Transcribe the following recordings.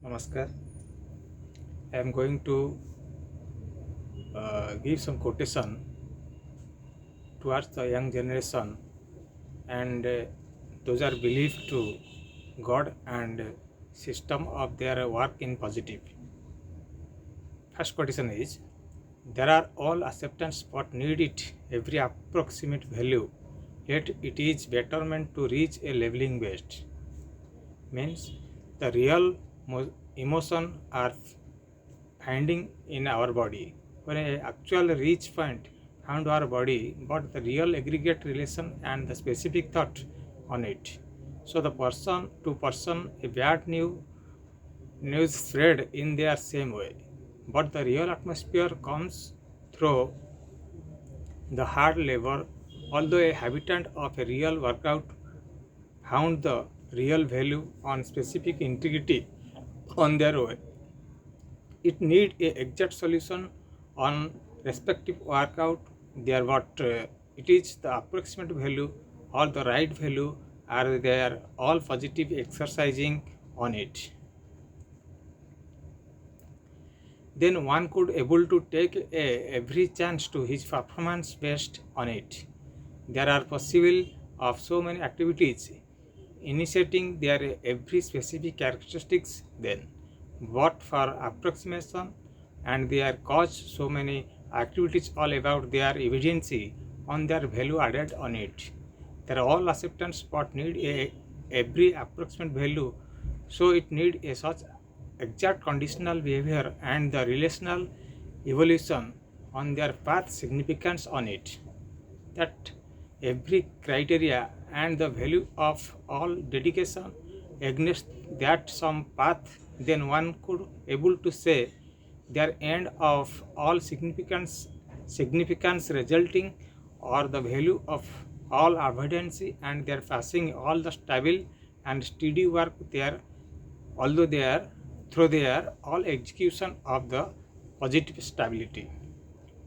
Namaskar. I am going to give some quotation towards the young generation, and those are believed to God and system of their work in positive. First quotation is: there are all acceptance but need it every approximate value, yet it is betterment to reach a leveling best. Means the real emotion are finding in our body. When a actual reach point found our body, but the real aggregate relation and the specific thought on it. So the person to person, a bad news spread in their same way. But the real atmosphere comes through the hard labor, although a habitant of a real workout found the real value on specific integrity on their way. It need a exact solution on respective workout there, what it is the approximate value or the right value are there, all positive exercising on it. Then one could able to take every chance to his performance based on it. There are possible of so many activities initiating their every specific characteristics then, what for approximation, and their cause so many activities all about their evidence on their value added on it. They are all acceptance but need every approximate value, so it need a such exact conditional behavior and the relational evolution on their path significance on it, that every criteria and the value of all dedication against that some path, then one could able to say their end of all significance resulting or the value of all avoidance and their passing all the stable and steady work there, although they are through their all execution of the positive stability,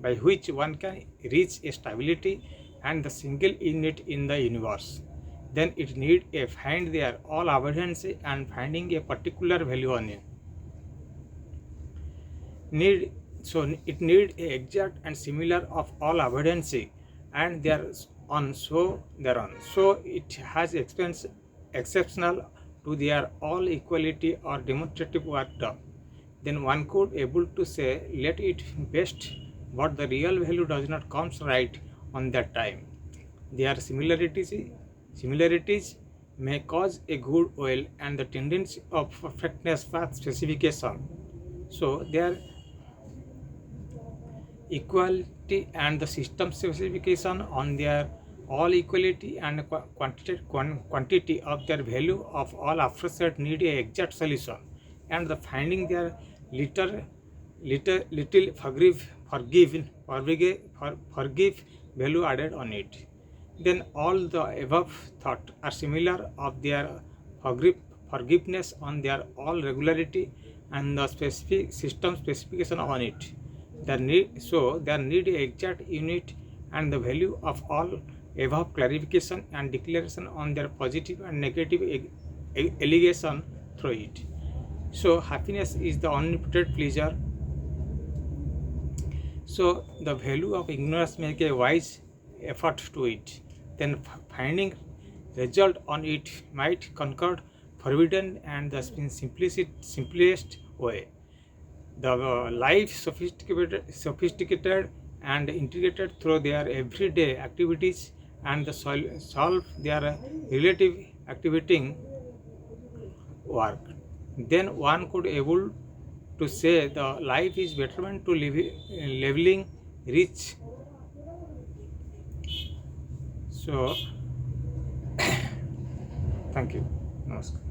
by which one can reach a stability and the single unit in the universe. Then it need a find their all avoidance and finding a particular value on it. It need a exact and similar of all avoidance and their on so thereon. So it has exceptional to their all equality or demonstrative work done. Then one could able to say let it best, but the real value does not comes right on that time. Their similarities may cause a good will and the tendency of perfectness path specification. So their equality and the system specification on their all equality and quantity of their value of all aforesaid need a exact solution, and the finding their little forgive value added on it. Then all the above thought are similar of their forgiveness on their all regularity and the specific system specification on it. There need a exact unit and the value of all above clarification and declaration on their positive and negative allegation through it. So happiness is the omnipotent pleasure. So the value of ignorance make a wise effort to it. Then finding result on it might conquer forbidden and the simplest way. The life sophisticated and integrated through their everyday activities and the solve their relative activating work. Then one could able to say the life is betterment to leveling rich. So thank you. Namaskar.